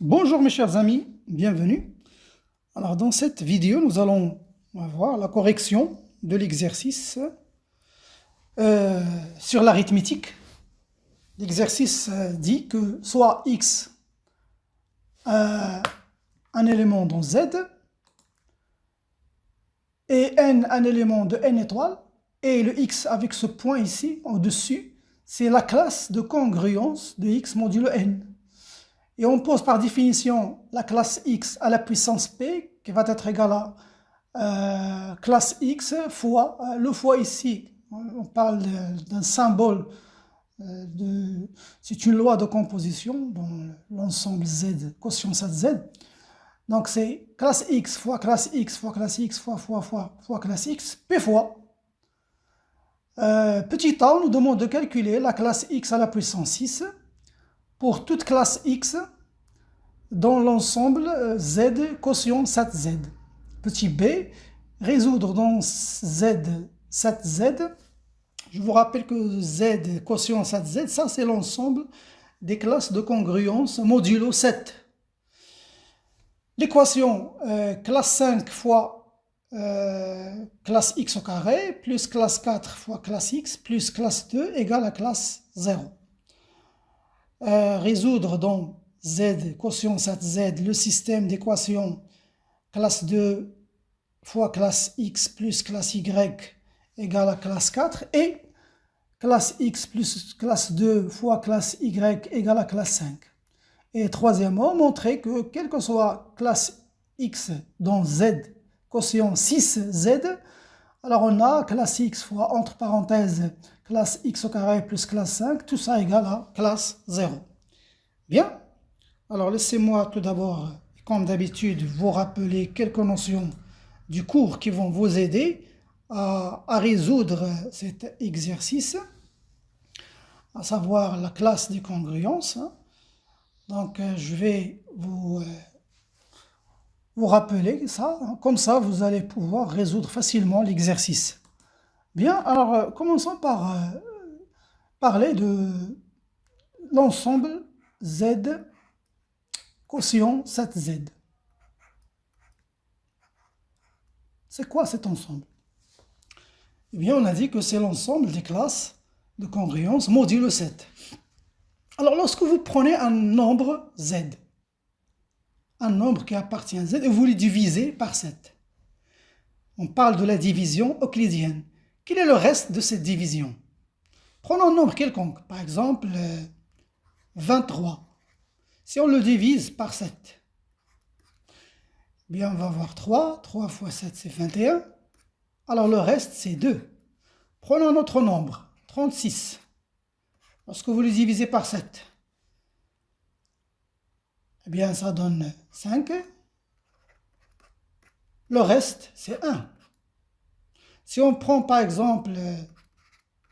Bonjour mes chers amis, bienvenue. Alors dans cette vidéo, nous allons voir la correction de l'exercice sur l'arithmétique. L'exercice dit que soit x un élément dans z et n un élément de n étoiles, et le x avec ce point ici au-dessus, c'est la classe de congruence de x modulo n. Et on pose par définition la classe x à la puissance p qui va être égale à classe x fois le fois ici. On parle d'un symbole, c'est une loi de composition dans l'ensemble z, quotient z. Donc c'est classe x fois classe x fois classe x fois classe x, p fois. Petit a, on nous demande de calculer la classe x à la puissance 6 pour toute classe x dans l'ensemble z quotient 7z. Petit b, résoudre dans z 7z. Je vous rappelle que z quotient 7z, ça c'est l'ensemble des classes de congruence modulo 7. L'équation classe 5 fois classe x au carré plus classe 4 fois classe x plus classe 2 égale à classe 0. Résoudre dans z quotient 7z le système d'équations classe 2 fois classe x plus classe y égale à classe 4 et classe x plus classe 2 fois classe y égale à classe 5. Et troisièmement, montrer que quelle que soit classe x dans z quotient 6z, alors on a classe x fois entre parenthèses classe x au carré plus classe 5, tout ça égale à classe 0. Bien. Alors laissez-moi tout d'abord, comme d'habitude, vous rappeler quelques notions du cours qui vont vous aider à résoudre cet exercice, à savoir la classe des congruences. Donc je vais vous rappeler ça, comme ça vous allez pouvoir résoudre facilement l'exercice. Bien, alors commençons par parler de l'ensemble z quotient 7z. C'est quoi cet ensemble? Eh bien, on a dit que c'est l'ensemble des classes de congruence modulo 7. Alors, lorsque vous prenez un nombre z, un nombre qui appartient à z, et vous le divisez par 7, on parle de la division euclidienne. Quel est le reste de cette division? Prenons un nombre quelconque, par exemple 23. Si on le divise par 7, eh bien on va avoir 3. 3 fois 7, c'est 21. Alors le reste, c'est 2. Prenons un autre nombre, 36. Lorsque vous le divisez par 7, eh bien ça donne 5. Le reste, c'est 1. Si on prend par exemple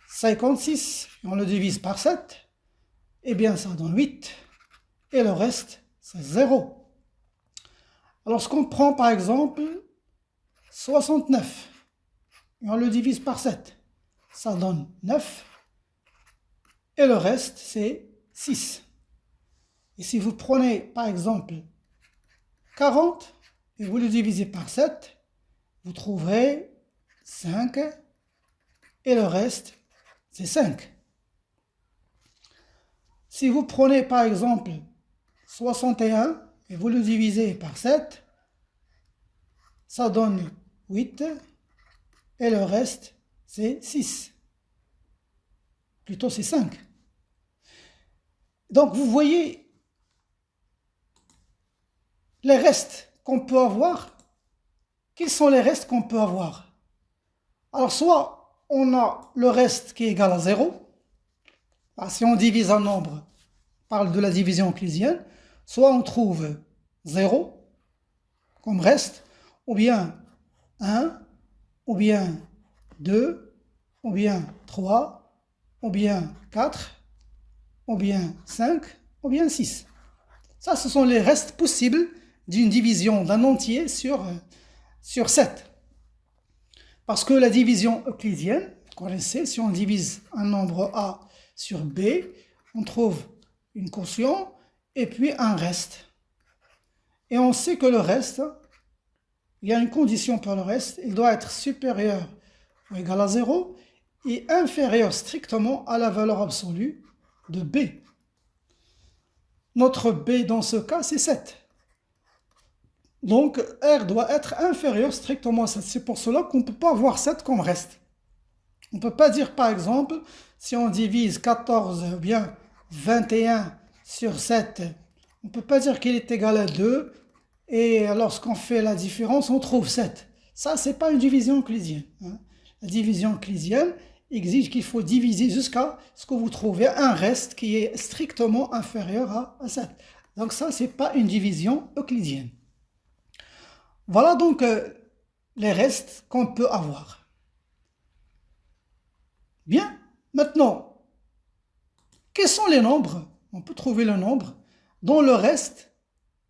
56, et on le divise par 7, eh bien ça donne 8. Et le reste, c'est 0. Alors, lorsqu'on prend par exemple 69, et on le divise par 7, ça donne 9. Et le reste, c'est 6. Et si vous prenez par exemple 40, et vous le divisez par 7, vous trouverez 5. Et le reste, c'est 5. Si vous prenez par exemple 61 et vous le divisez par 7, ça donne 8 et le reste c'est 6. Plutôt c'est 5. Donc vous voyez les restes qu'on peut avoir. Quels sont les restes qu'on peut avoir? Alors soit on a le reste qui est égal à 0. Si on divise un nombre, on parle de la division euclidienne. Soit on trouve 0 comme reste, ou bien 1, ou bien 2, ou bien 3, ou bien 4, ou bien 5, ou bien 6. Ça, ce sont les restes possibles d'une division d'un entier sur 7. Parce que la division euclidienne, vous connaissez, si on divise un nombre A sur B, on trouve une quotient et puis un reste. Et on sait que le reste, il y a une condition pour le reste, il doit être supérieur ou égal à 0 et inférieur strictement à la valeur absolue de B. Notre B dans ce cas, c'est 7. Donc R doit être inférieur strictement à 7. C'est pour cela qu'on ne peut pas avoir 7 comme reste. On ne peut pas dire par exemple, si on divise 14 ou bien 21 sur 7, on ne peut pas dire qu'il est égal à 2 et lorsqu'on fait la différence, on trouve 7. Ça, ce n'est pas une division euclidienne. La division euclidienne exige qu'il faut diviser jusqu'à ce que vous trouvez un reste qui est strictement inférieur à 7. Donc ça, ce n'est pas une division euclidienne. Voilà donc les restes qu'on peut avoir. Bien, maintenant, quels sont les nombres? On peut trouver le nombre dont le reste,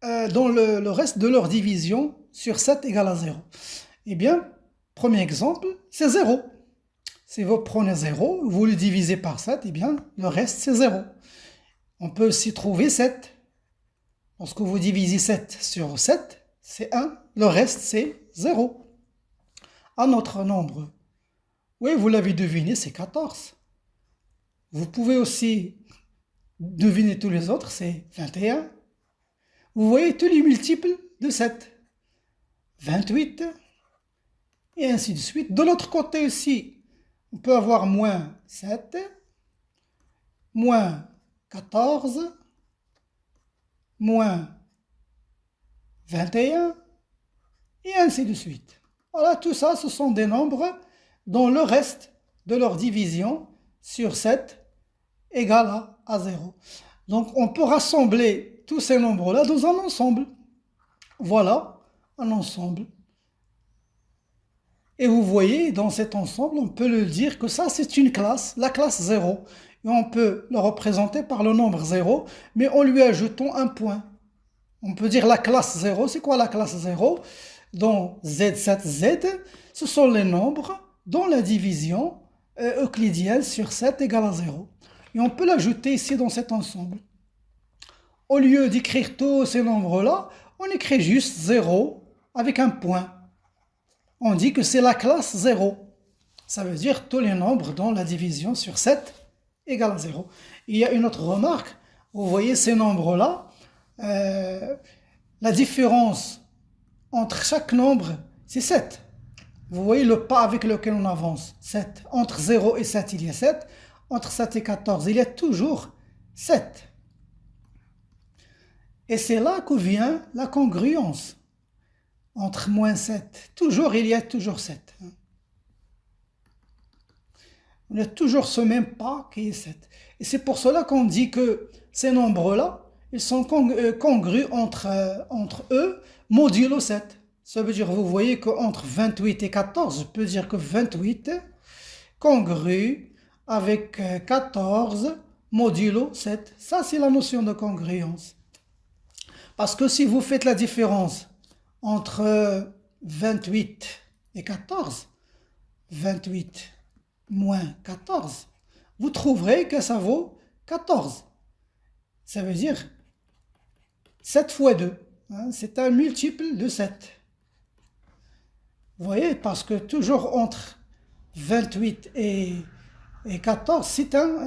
le reste de leur division sur 7 égale à 0. Eh bien, premier exemple, c'est 0. Si vous prenez 0, vous le divisez par 7, eh bien, le reste c'est 0. On peut aussi trouver 7. Lorsque vous divisez 7 sur 7, c'est 1. Le reste c'est 0. Un autre nombre, oui, vous l'avez deviné, c'est 14. Vous pouvez aussi deviner tous les autres, c'est 21. Vous voyez tous les multiples de 7. 28, et ainsi de suite. De l'autre côté aussi, on peut avoir moins 7, moins 14, moins 21, et ainsi de suite. Voilà, tout ça, ce sont des nombres dont le reste de leur division sur 7 égale à 0. Donc, on peut rassembler tous ces nombres-là dans un ensemble. Voilà, un ensemble. Et vous voyez, dans cet ensemble, on peut le dire que ça, c'est une classe, la classe 0. Et on peut le représenter par le nombre 0, mais en lui ajoutant un point. On peut dire la classe 0. C'est quoi la classe 0? Dans Z7Z, ce sont les nombres dont la division euclidienne sur 7 égale à 0. Et on peut l'ajouter ici dans cet ensemble. Au lieu d'écrire tous ces nombres-là, on écrit juste 0 avec un point. On dit que c'est la classe 0. Ça veut dire tous les nombres dont la division sur 7 égale à 0. Il y a une autre remarque. Vous voyez ces nombres-là, la différence entre chaque nombre, c'est 7. Vous voyez le pas avec lequel on avance, 7. Entre 0 et 7, il y a 7. Entre 7 et 14, il y a toujours 7. Et c'est là que vient la congruence. Entre moins 7, toujours il y a toujours 7. On a toujours ce même pas qui est 7. Et c'est pour cela qu'on dit que ces nombres-là, ils sont congrus entre eux, modulo 7. Ça veut dire, vous voyez qu'entre 28 et 14, je peux dire que 28 congru avec 14 modulo 7. Ça, c'est la notion de congruence. Parce que si vous faites la différence entre 28 et 14, 28 moins 14, vous trouverez que ça vaut 14. Ça veut dire 7 fois 2. C'est un multiple de 7. Vous voyez, parce que toujours entre 28 et 14,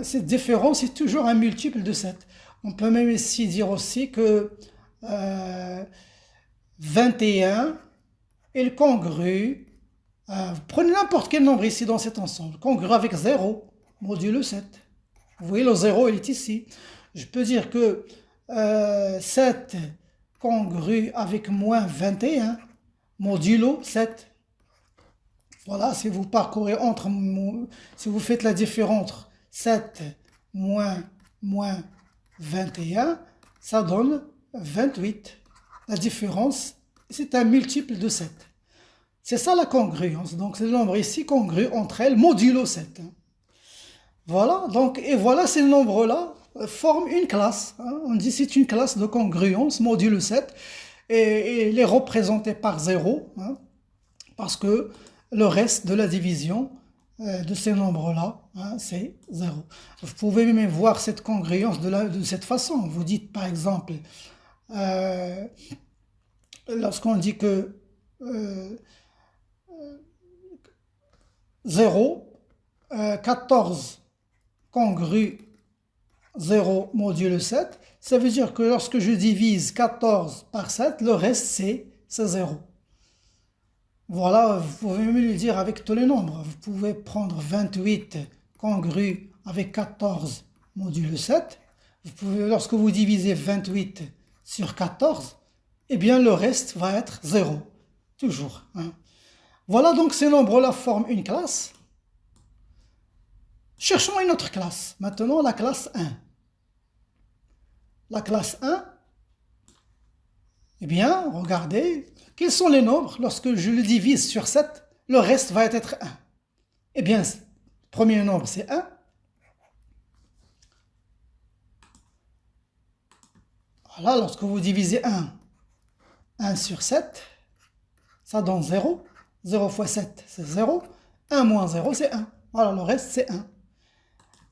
cette différence est toujours un multiple de 7. On peut même ici dire aussi que 21 est congru. Prenez n'importe quel nombre ici dans cet ensemble, congru avec 0, modulo 7. Vous voyez, le 0, il est ici. Je peux dire que 7 congru avec moins 21, modulo 7. Voilà, si vous parcourez si vous faites la différence entre 7 moins 21, ça donne 28. La différence, c'est un multiple de 7. C'est ça la congruence. Donc, c'est le nombre ici congru entre elles, modulo 7. Voilà, donc, et voilà, ces nombres-là forment une classe. On dit que c'est une classe de congruence, modulo 7, et il est représenté par 0, parce que le reste de la division de ces nombres-là, c'est 0. Vous pouvez même voir cette congruence de cette façon. Vous dites par exemple lorsqu'on dit que 0, 14 congru 0 modulo 7, ça veut dire que lorsque je divise 14 par 7, le reste c'est 0. Voilà, vous pouvez me le dire avec tous les nombres. Vous pouvez prendre 28 congru avec 14 modulo 7. Vous pouvez, lorsque vous divisez 28 sur 14, eh bien le reste va être 0. Toujours. Hein. Voilà, donc ces nombres-là forment une classe. Cherchons une autre classe. Maintenant, la classe 1. La classe 1, eh bien, regardez, quels sont les nombres? Lorsque je le divise sur 7, le reste va être 1. Eh bien, le premier nombre, c'est 1. Voilà, lorsque vous divisez 1 sur 7, ça donne 0. 0 fois 7, c'est 0. 1 moins 0, c'est 1. Voilà, le reste, c'est 1.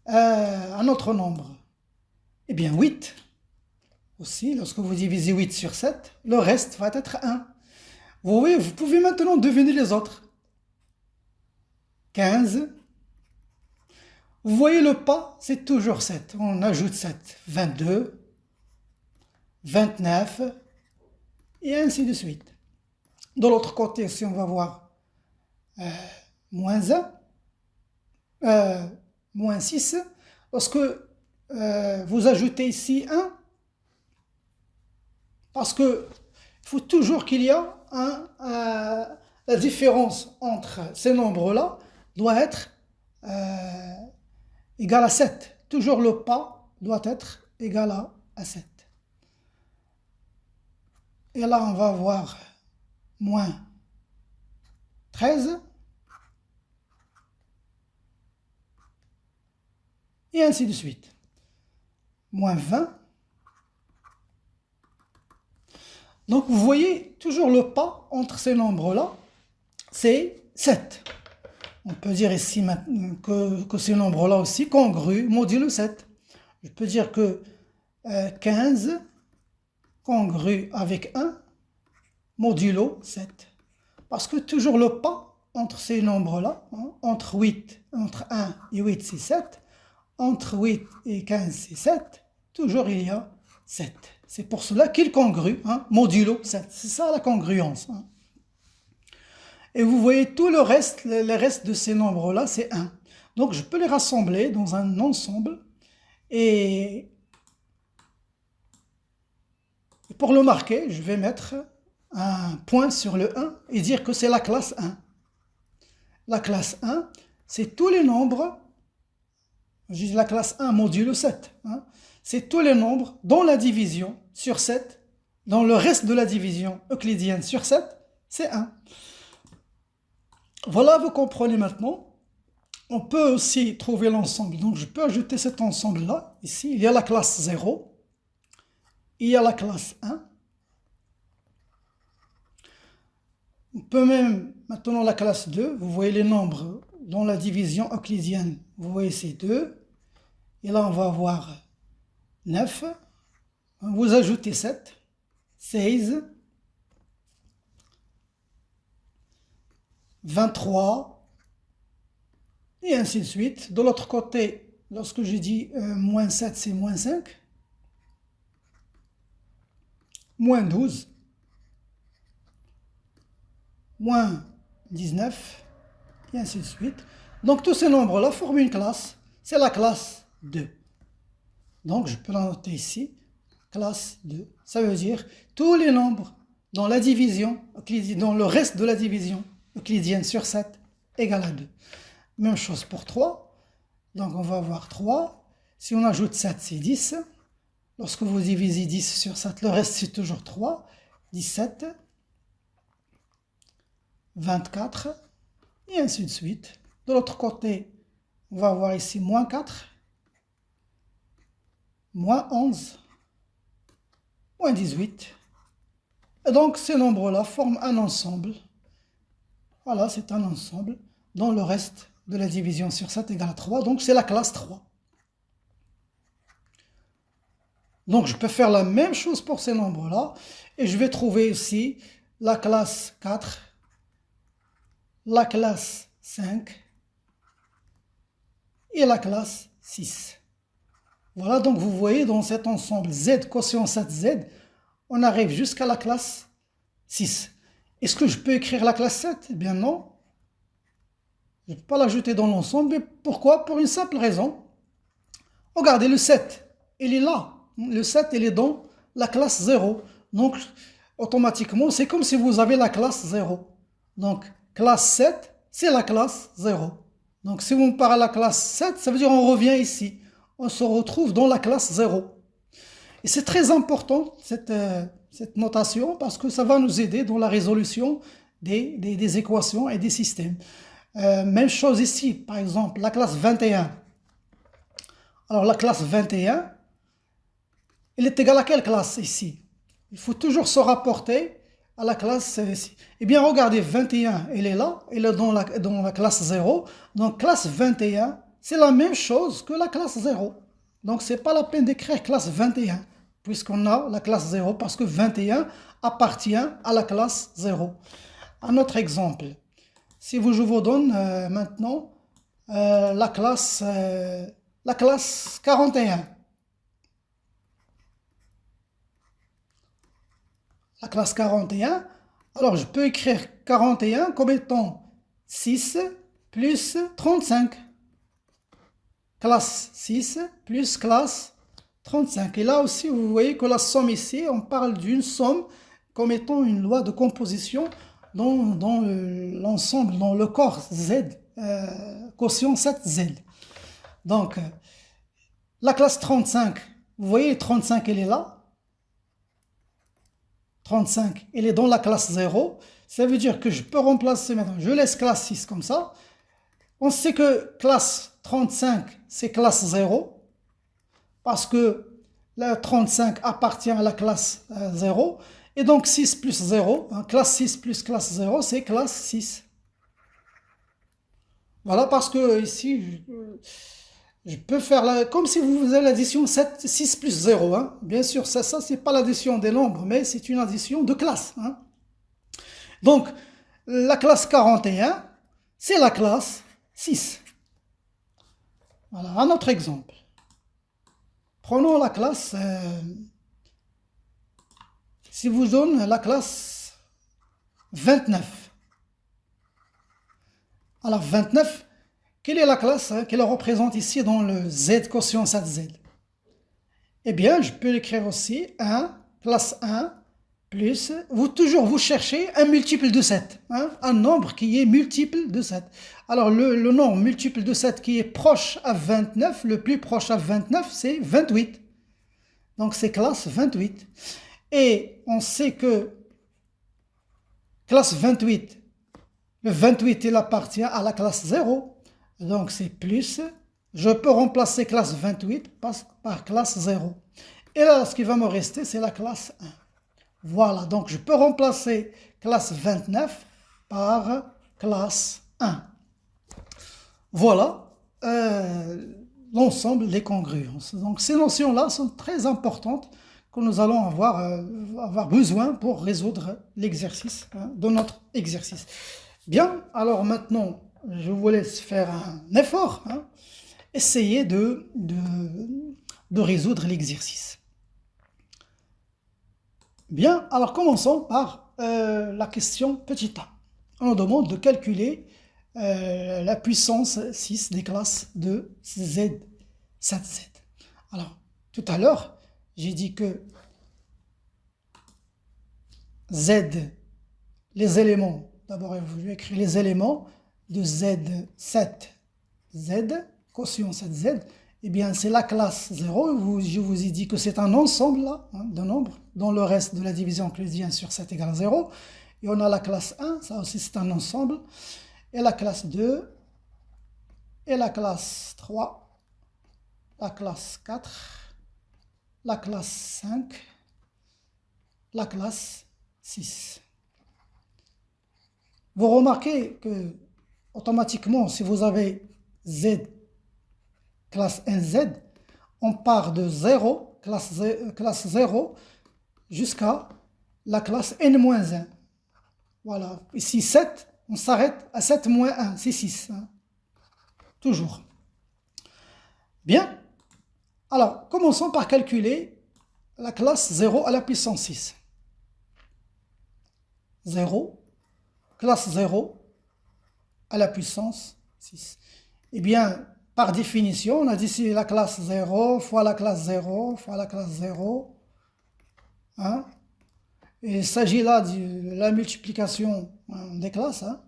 Un autre nombre, eh bien 8. Aussi, lorsque vous divisez 8 sur 7, le reste va être 1. Vous voyez, vous pouvez maintenant deviner les autres. 15. Vous voyez le pas, c'est toujours 7. On ajoute 7. 22, 29, et ainsi de suite. De l'autre côté, si on va voir moins 1, moins 6, lorsque vous ajoutez ici 1, parce que il faut toujours qu'il y a la différence entre ces nombres-là doit être égale à 7. Toujours le pas doit être égal à 7. Et là, on va voir moins 13. Et ainsi de suite. Moins 20. Donc, vous voyez, toujours le pas entre ces nombres-là, c'est 7. On peut dire ici que ces nombres-là aussi congruent modulo 7. Je peux dire que 15 congru avec 1 modulo 7. Parce que toujours le pas entre ces nombres-là, hein, entre 1 et 8, c'est 7. Entre 8 et 15, c'est 7. Toujours il y a 7. C'est pour cela qu'il congrue, hein, modulo 7. C'est ça la congruence. Hein. Et vous voyez tout le reste de ces nombres-là, c'est 1. Donc je peux les rassembler dans un ensemble. Et pour le marquer, je vais mettre un point sur le 1 et dire que c'est la classe 1. La classe 1, c'est tous les nombres, je dis la classe 1 modulo 7, hein, c'est tous les nombres dont la division sur 7, dans le reste de la division euclidienne sur 7, c'est 1. Voilà, vous comprenez maintenant. On peut aussi trouver l'ensemble. Donc je peux ajouter cet ensemble-là. Ici, il y a la classe 0. Il y a la classe 1. On peut même, maintenant la classe 2, vous voyez les nombres dans la division euclidienne. Vous voyez c'est 2. Et là, on va avoir 9. Vous ajoutez 7, 16, 23, et ainsi de suite. De l'autre côté, lorsque je dis moins 7, c'est moins 5, moins 12, moins 19, et ainsi de suite. Donc tous ces nombres-là forment une classe, c'est la classe 2. Donc je peux la noter ici, classe 2. Ça veut dire tous les nombres dans la division, dans le reste de la division euclidienne sur 7 égale à 2. Même chose pour 3. Donc on va avoir 3. Si on ajoute 7, c'est 10. Lorsque vous divisez 10 sur 7, le reste c'est toujours 3. 17, 24, et ainsi de suite. De l'autre côté, on va avoir ici moins 4, moins 11, moins 18. Et donc ces nombres-là forment un ensemble. Voilà, c'est un ensemble dont le reste de la division sur 7 égale à 3. Donc c'est la classe 3. Donc, je peux faire la même chose pour ces nombres-là. Et je vais trouver ici la classe 4, la classe 5 et la classe 6. Voilà, donc vous voyez dans cet ensemble Z, quotient 7Z, on arrive jusqu'à la classe 6. Est-ce que je peux écrire la classe 7? Eh bien non. Je ne peux pas l'ajouter dans l'ensemble. Mais pourquoi? Pour une simple raison. Regardez, le 7, il est là. Le 7, il est dans la classe 0. Donc, automatiquement, c'est comme si vous avez la classe 0. Donc, classe 7, c'est la classe 0. Donc, si on part à la classe 7, ça veut dire on revient ici. On se retrouve dans la classe 0. Et c'est très important, cette notation, parce que ça va nous aider dans la résolution des équations et des systèmes. Même chose ici, par exemple, la classe 21. Alors, la classe 21, elle est égale à quelle classe ici? Il faut toujours se rapporter à la classe ici. Eh bien, regardez, 21, elle est là, elle est dans la classe 0. Donc, classe 21, c'est la même chose que la classe 0. Donc, ce n'est pas la peine d'écrire classe 21, puisqu'on a la classe 0, parce que 21 appartient à la classe 0. Un autre exemple. Si je vous donne maintenant la classe 41. La classe 41, alors je peux écrire 41 comme étant 6 plus 35. Classe 6 plus classe 35. Et là aussi, vous voyez que la somme ici, on parle d'une somme comme étant une loi de composition dans l'ensemble, dans le corps Z, quotient 7Z. Donc, la classe 35, vous voyez, 35, elle est là. 35, elle est dans la classe 0. Ça veut dire que je peux remplacer maintenant. Je laisse classe 6 comme ça. On sait que classe 35, c'est classe 0. Parce que la 35 appartient à la classe 0. Et donc 6 plus 0, classe 6 plus classe 0, c'est classe 6. Voilà, parce que ici, je peux faire comme si vous faisiez l'addition 6 plus 0. Hein. Bien sûr, ça c'est pas l'addition des nombres, mais c'est une addition de classe. Hein. Donc, la classe 41, c'est la classe 6. Voilà, un autre exemple. Prenons la classe, si vous donne la classe 29. Alors 29, quelle est la classe qu'elle représente ici dans le Z quotient 7Z? Eh bien, je peux l'écrire aussi 1, classe 1, plus, vous cherchez un multiple de 7, hein, un nombre qui est multiple de 7. Alors, le nombre multiple de 7 qui est proche à 29, le plus proche à 29, c'est 28. Donc, c'est classe 28. Et on sait que classe 28, le 28, il appartient à la classe 0. Donc, c'est plus. Je peux remplacer classe 28 par classe 0. Et là, ce qui va me rester, c'est la classe 1. Voilà, donc je peux remplacer classe 29 par classe 1. Voilà l'ensemble des congruences. Donc ces notions-là sont très importantes que nous allons avoir besoin pour résoudre l'exercice, de notre exercice. Bien, alors maintenant, je vous laisse faire un effort, essayer de résoudre l'exercice. Bien, alors commençons par la question petit a. On nous demande de calculer la puissance 6 des classes de Z, 7Z. Alors, tout à l'heure, j'ai dit que Z, les éléments, d'abord je vais écrire les éléments de Z7Z, quotient 7Z, eh bien c'est la classe 0, je vous ai dit que c'est un ensemble là, de nombres, dont le reste de la division euclidienne sur 7 égale à 0, et on a la classe 1, ça aussi c'est un ensemble, et la classe 2, et la classe 3, la classe 4, la classe 5, la classe 6. Vous remarquez que automatiquement, si vous avez Z, classe 1Z, on part de 0 classe 0 jusqu'à la classe n-1. Voilà, ici 7, on s'arrête à 7 moins 1, c'est 6. Hein. Toujours. Bien. Alors, commençons par calculer la classe 0 à la puissance 6. 0, classe 0 à la puissance 6. Eh bien, par définition, on a dit ici la classe 0 fois la classe 0 fois la classe 0. Hein? Et il s'agit là de la multiplication des classes. Hein?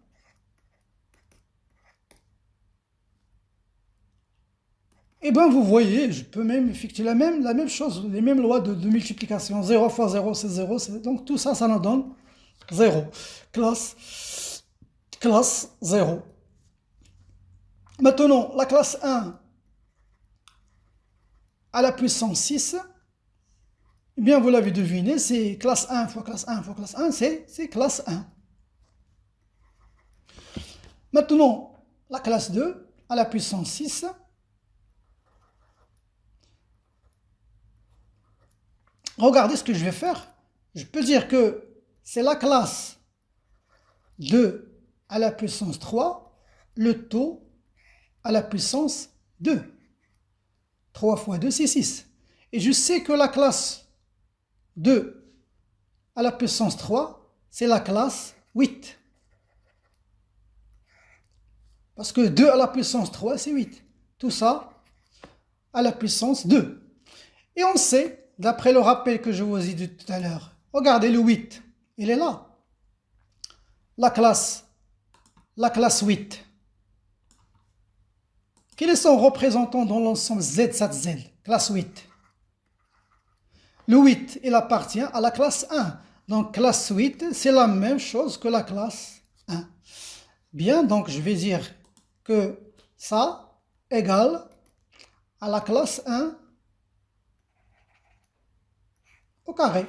Eh bien, vous voyez, je peux même effectuer la même chose, les mêmes lois de multiplication. 0 fois 0, c'est 0. Donc tout ça, ça nous donne 0. Classe 0. Maintenant, la classe 1 à la puissance 6, eh bien, vous l'avez deviné, c'est classe 1 fois classe 1 fois classe 1, c'est classe 1. Maintenant, la classe 2 à la puissance 6, regardez ce que je vais faire. Je peux dire que c'est la classe 2 à la puissance 3, le taux à la puissance 2. 3 fois 2, c'est 6. Et je sais que la classe 2 à la puissance 3, c'est la classe 8. Parce que 2 à la puissance 3, c'est 8. Tout ça à la puissance 2. Et on sait, d'après le rappel que je vous ai dit tout à l'heure, regardez le 8, il est là. La classe 8. Quel est son représentant dans l'ensemble Z, sat Z, classe 8? Le 8, il appartient à la classe 1. Donc, classe 8, c'est la même chose que la classe 1. Bien, donc je vais dire que ça égale à la classe 1 au carré.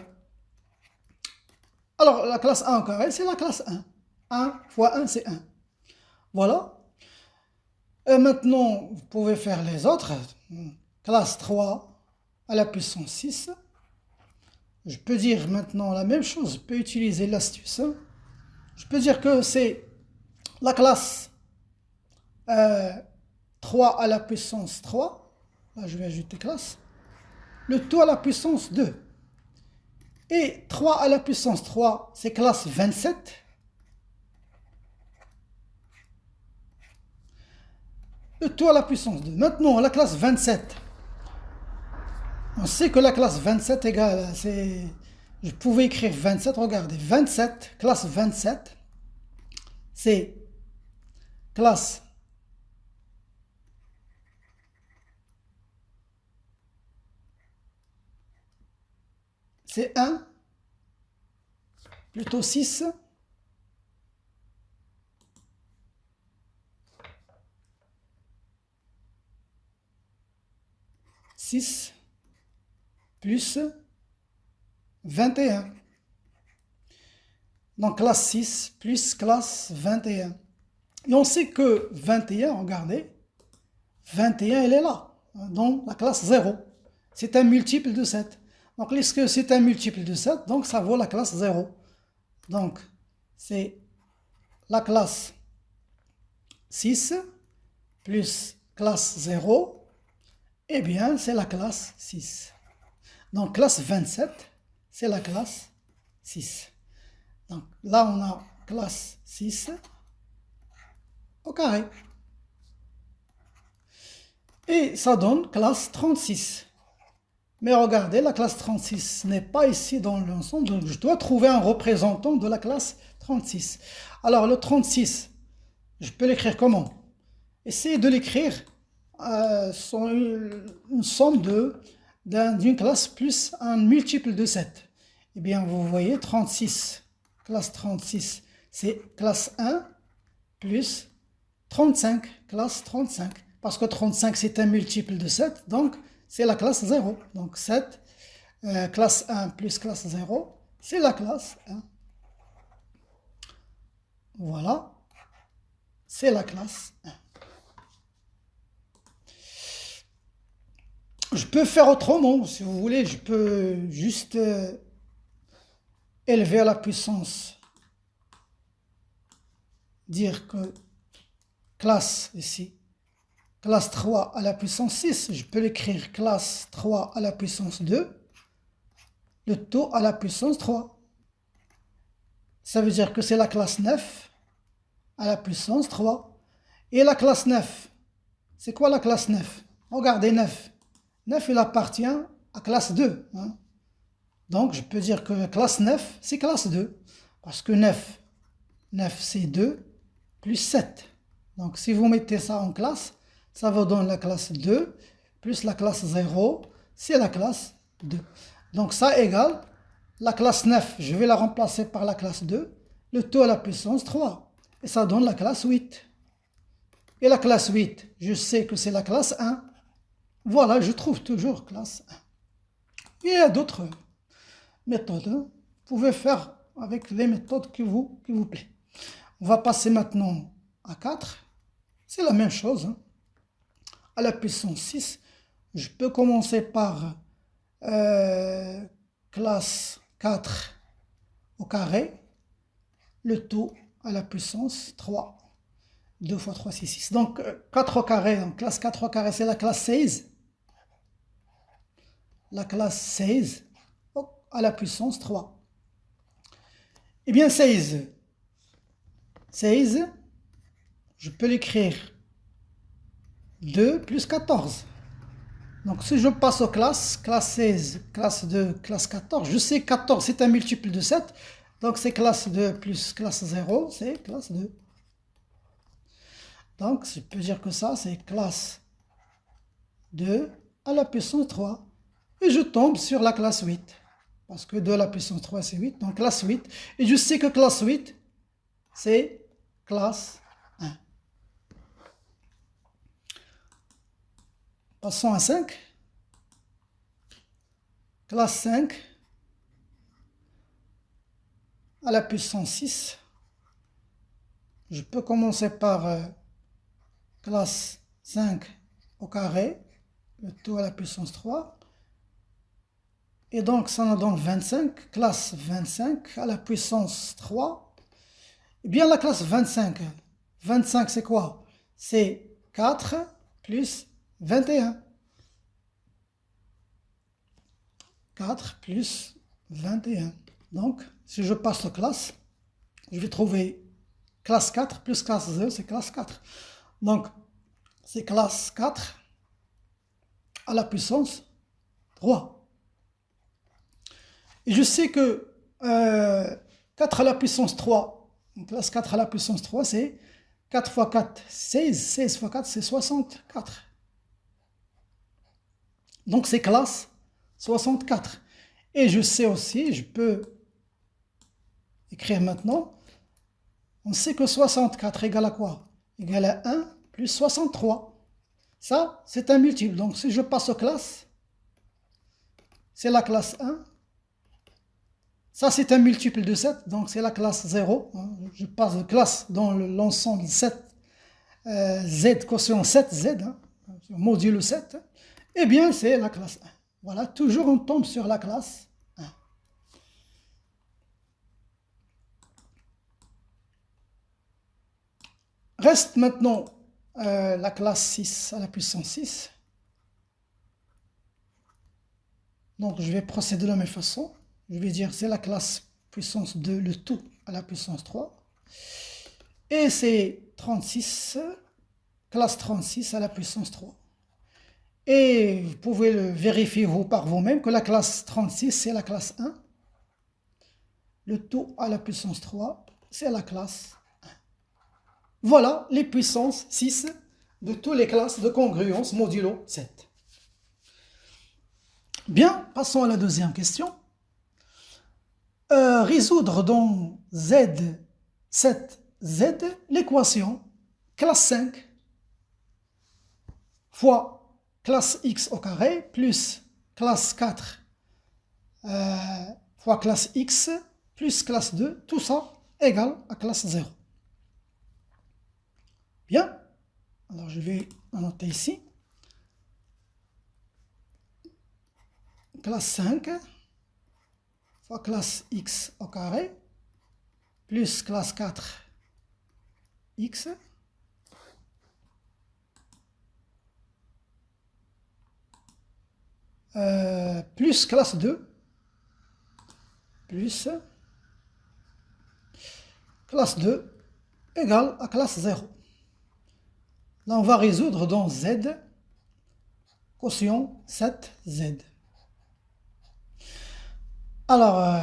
Alors, la classe 1 au carré, c'est la classe 1. 1 fois 1, c'est 1. Voilà. Et maintenant, vous pouvez faire les autres. Classe 3 à la puissance 6. Je peux dire maintenant la même chose. Je peux utiliser l'astuce. Je peux dire que c'est la classe 3 à la puissance 3. Là, je vais ajouter classe. Le tout à la puissance 2. Et 3 à la puissance 3, c'est classe 27. Le tout à la puissance 2. Maintenant, la classe 27. On sait que la classe 27 égale, je pouvais écrire 27, regardez, 27, classe 27, c'est classe c'est 1, plutôt 6, 6 plus 21. Donc classe 6 plus classe 21. Et on sait que 21, regardez, 21, elle est là, dans la classe 0. C'est un multiple de 7. Donc, puisque c'est un multiple de 7, donc ça vaut la classe 0. Donc, c'est la classe 6 plus classe 0, eh bien, c'est la classe 6. Donc, classe 27, c'est la classe 6. Donc, là, on a classe 6 au carré. Et ça donne classe 36. Mais regardez, la classe 36 n'est pas ici dans l'ensemble, donc je dois trouver un représentant de la classe 36. Alors, le 36, je peux l'écrire comment? Essayez de l'écrire une somme d'une classe plus un multiple de 7. Eh bien, vous voyez, 36, classe 36, c'est classe 1 plus 35, classe 35. Parce que 35, c'est un multiple de 7, donc c'est la classe 0. Donc 7, classe 1 plus classe 0, c'est la classe 1. Voilà, c'est la classe 1. Je peux faire autrement, si vous voulez, je peux juste élever à la puissance, dire que classe ici, classe 3 à la puissance 6, je peux l'écrire classe 3 à la puissance 2, le taux à la puissance 3. Ça veut dire que c'est la classe 9 à la puissance 3. Et la classe 9, c'est quoi la classe 9? Regardez 9. 9, il appartient à classe 2. Hein. Donc, je peux dire que classe 9, c'est classe 2. Parce que 9 c'est 2 plus 7. Donc, si vous mettez ça en classe, ça vous donne la classe 2 plus la classe 0, c'est la classe 2. Donc, ça égale la classe 9, je vais la remplacer par la classe 2, le taux à la puissance 3. Et ça donne la classe 8. Et la classe 8, je sais que c'est la classe 1. Voilà, je trouve toujours classe 1. Il y a d'autres méthodes. Hein. Vous pouvez faire avec les méthodes qui vous plaît. On va passer maintenant à 4. C'est la même chose. Hein. À la puissance 6, je peux commencer par classe 4 au carré, le taux à la puissance 3. 2 fois 3, c'est 6. Donc 4 au carré, donc classe 4 au carré, c'est la classe 16. La classe 16 à la puissance 3. Eh bien 16, je peux l'écrire 2 plus 14. Donc si je passe aux classes, classe 16, classe 2, classe 14, je sais que 14 c'est un multiple de 7, donc c'est classe 2 plus classe 0, c'est classe 2. Donc je peux dire que ça c'est classe 2 à la puissance 3. Et je tombe sur la classe 8. Parce que 2 à la puissance 3 c'est 8, donc classe 8. Et je sais que classe 8 c'est classe 1. Passons à 5. Classe 5 à la puissance 6. Je peux commencer par classe 5 au carré, le taux à la puissance 3. Et donc ça nous donne 25, classe 25 à la puissance 3. Eh bien la classe 25 c'est quoi? C'est 4 plus 21. 4 plus 21. Donc, si je passe la classe, je vais trouver classe 4 plus classe 0, c'est classe 4. Donc, c'est classe 4 à la puissance 3. Et je sais que 4 à la puissance 3, classe 4 à la puissance 3, c'est 4 fois 4, 16. 16 fois 4, c'est 64. Donc, c'est classe 64. Et je sais aussi, je peux écrire maintenant, on sait que 64 égale à quoi? Égale à 1 plus 63. Ça, c'est un multiple. Donc, si je passe aux classes, c'est la classe 1. Ça, c'est un multiple de 7, donc c'est la classe 0. Je passe de classe dans l'ensemble 7, Z, quotient 7Z, hein, modulo 7. Eh bien, c'est la classe 1. Voilà, toujours on tombe sur la classe 1. Reste maintenant la classe 6 à la puissance 6. Donc, je vais procéder de la même façon. Je vais dire c'est la classe puissance 2, le tout à la puissance 3. Et c'est 36, classe 36 à la puissance 3. Et vous pouvez le vérifier par vous-même que la classe 36, c'est la classe 1. Le tout à la puissance 3, c'est la classe 1. Voilà les puissances 6 de toutes les classes de congruence modulo 7. Bien, passons à la deuxième question. Résoudre dans Z7Z l'équation classe 5 fois classe x au carré plus classe 4 fois classe x plus classe 2, tout ça égale à classe 0. Bien, alors je vais annoter ici. classe 5 fois classe x au carré plus classe 4 x plus classe 2 plus classe 2 égale à classe 0. Là, on va résoudre dans z, quotient 7z. Alors,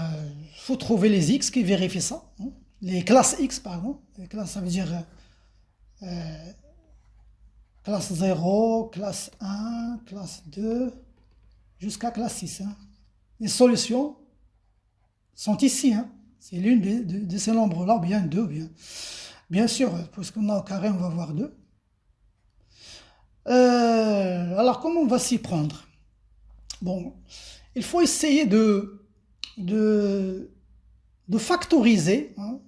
il faut trouver les x qui vérifient ça. Hein. Les classes x, pardon. Les classes, ça veut dire classe 0, classe 1, classe 2, jusqu'à classe 6. Hein. Les solutions sont ici. Hein. C'est l'une de ces nombres-là, bien 2. Bien sûr, puisqu'on a au carré, on va voir 2. Alors, comment on va s'y prendre? Bon, il faut essayer de factoriser, hein,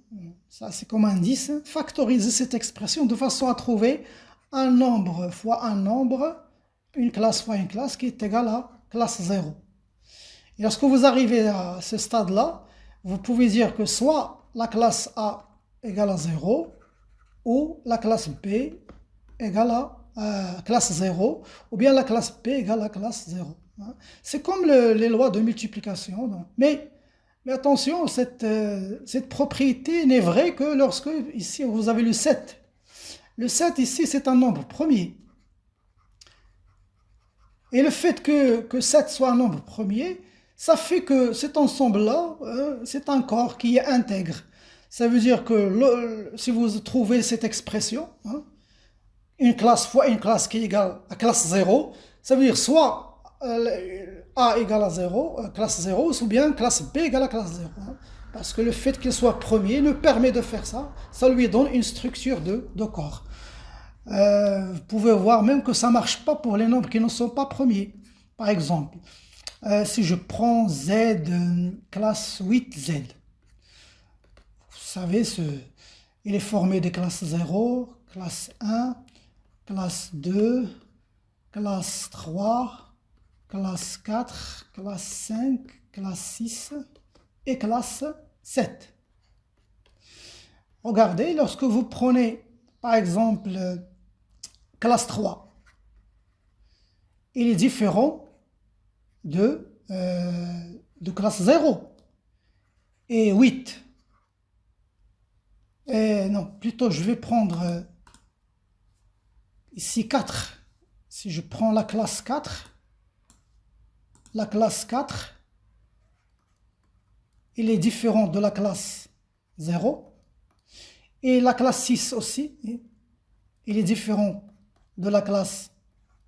ça c'est comme indice, factoriser cette expression de façon à trouver un nombre fois un nombre, une classe fois une classe qui est égale à classe 0. Et lorsque vous arrivez à ce stade-là, vous pouvez dire que soit la classe A égale à 0, ou la classe B égale à classe 0, ou bien la classe B égale à classe 0. C'est comme les lois de multiplication. Donc. Mais attention, cette propriété n'est vraie que lorsque, ici, vous avez le 7. Le 7, ici, c'est un nombre premier. Et le fait que 7 soit un nombre premier, ça fait que cet ensemble-là, c'est un corps qui est intègre. Ça veut dire que si vous trouvez cette expression, hein, une classe fois une classe qui est égale à classe 0, ça veut dire soit A égale à 0, classe 0, ou bien classe B égale à classe 0. Hein, parce que le fait qu'il soit premier nous permet de faire ça, ça lui donne une structure de corps. Vous pouvez voir même que ça ne marche pas pour les nombres qui ne sont pas premiers. Par exemple, si je prends Z, classe 8Z, vous savez, il est formé de classe 0, classe 1, classe 2, classe 3, classe 4, classe 5, classe 6 et classe 7. Regardez, lorsque vous prenez, par exemple, classe 3, il est différent de classe 0 et 8. Et non, plutôt je vais prendre ici 4. Si je prends la classe 4, il est différent de la classe 0. Et la classe 6 aussi, il est différent de la classe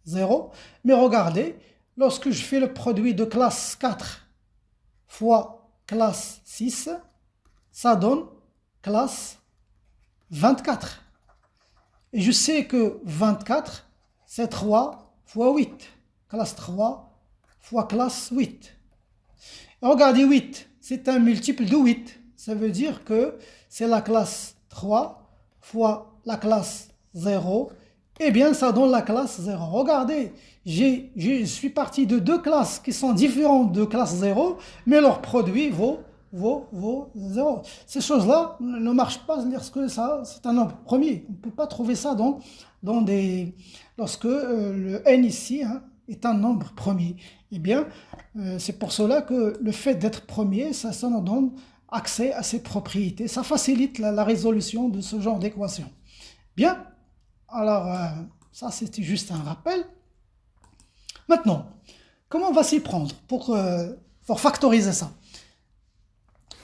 0. Mais regardez, lorsque je fais le produit de classe 4 fois classe 6, ça donne classe 24. Et je sais que 24, c'est 3 fois 8. Classe 3 fois classe 8. Et regardez, 8, c'est un multiple de 8. Ça veut dire que c'est la classe 3 fois la classe 0. Eh bien, ça donne la classe 0. Regardez, je suis parti de deux classes qui sont différentes de classe 0, mais leur produit vaut 0. Ces choses-là ne marchent pas lorsque ça, c'est un nombre premier. On ne peut pas trouver ça lorsque le n ici, hein, est un nombre premier. Eh bien, c'est pour cela que le fait d'être premier, ça nous donne accès à ces propriétés. Ça facilite la résolution de ce genre d'équation. Bien, alors ça c'était juste un rappel. Maintenant, comment on va s'y prendre pour factoriser ça?